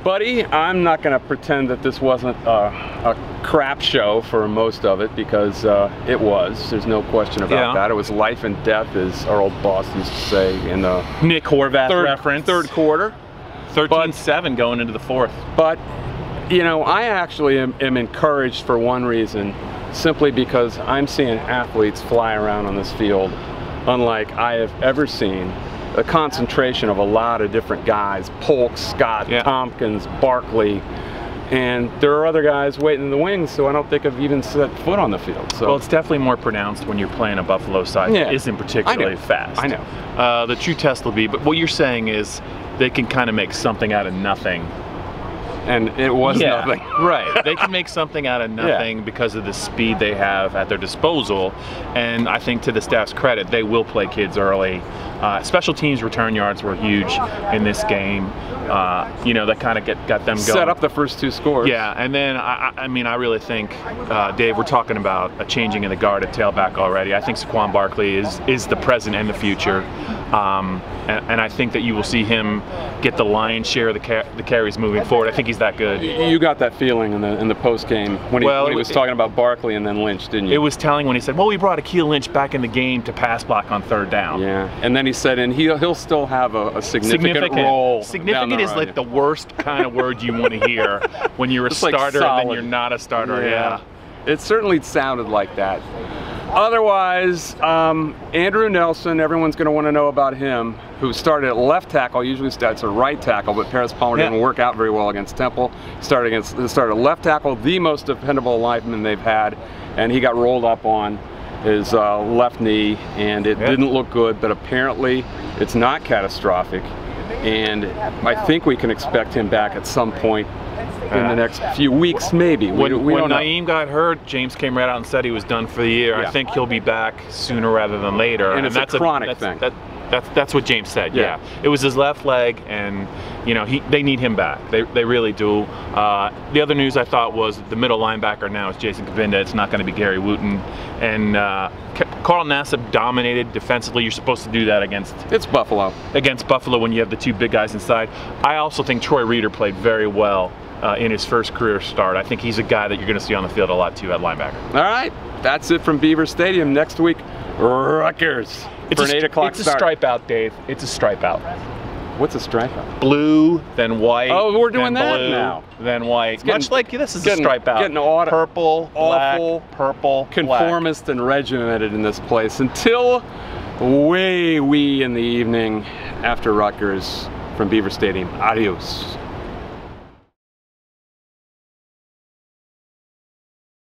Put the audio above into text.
Buddy, I'm not going to pretend that this wasn't a crap show for most of it, because it was. There's no question about that. It was life and death, as our old boss used to say in the Nick Horvath reference. Third quarter. 13-7 going into the fourth. But, you know, I actually am encouraged for one reason, simply because I'm seeing athletes fly around on this field unlike I have ever seen. A concentration of a lot of different guys, Polk, Scott, Tompkins, Barkley, and there are other guys waiting in the wings, so I don't think I've even set foot on the field. So. Well, it's definitely more pronounced when you're playing a Buffalo side that isn't particularly fast. I know. The true test will be, but what you're saying is they can kind of make something out of nothing. And it was nothing. Right. They can make something out of nothing because of the speed they have at their disposal. And I think, to the staff's credit, they will play kids early. Special teams return yards were huge in this game. You know, that kind of got them going. Set up the first two scores. Yeah, and then I mean, I really think, Dave, we're talking about a changing in the guard at tailback already. I think Saquon Barkley is the present and the future. And I think that you will see him get the lion's share of the carries moving forward. I think he's that good. You got that feeling in the post game when he was talking about Barkley and then Lynch, didn't you? It was telling when he said, "Well, we brought Akeel Lynch back in the game to pass block on third down." Yeah, and then he said, and he'll still have a significant role. Significant is like the worst kind of word you want to hear when you're a starter and then you're not a starter. Yeah. It certainly sounded like that. Otherwise, Andrew Nelson, everyone's going to want to know about him, who started at left tackle, usually starts at right tackle, but Paris Palmer didn't work out very well against Temple. Started at left tackle, the most dependable lineman they've had, and he got rolled up on his left knee, and it didn't look good, but apparently it's not catastrophic, and I think we can expect him back at some point in the next few weeks, maybe. When Naeem got hurt, James came right out and said he was done for the year. I think he'll be back sooner rather than later. And it's a chronic thing. That's what James said. Yeah, it was his left leg, and you know they need him back. They really do. The other news I thought was the middle linebacker now is Jason Kabinda. It's not going to be Gary Wooten, and Carl Nassib dominated defensively. You're supposed to do that against Buffalo. Against Buffalo when you have the two big guys inside. I also think Troy Reeder played very well in his first career start. I think he's a guy that you're going to see on the field a lot too at linebacker. All right, that's it from Beaver Stadium. Next week, Rutgers for an 8 o'clock start. It's a stripe out, Dave. It's a stripe out. What's a stripe out? Blue, then white. Oh, we're doing that blue, now. Then white. Much like this is a stripe out. Getting purple, awful, black, purple, conformist, and regimented in this place until way wee in the evening after Rutgers from Beaver Stadium. Adios.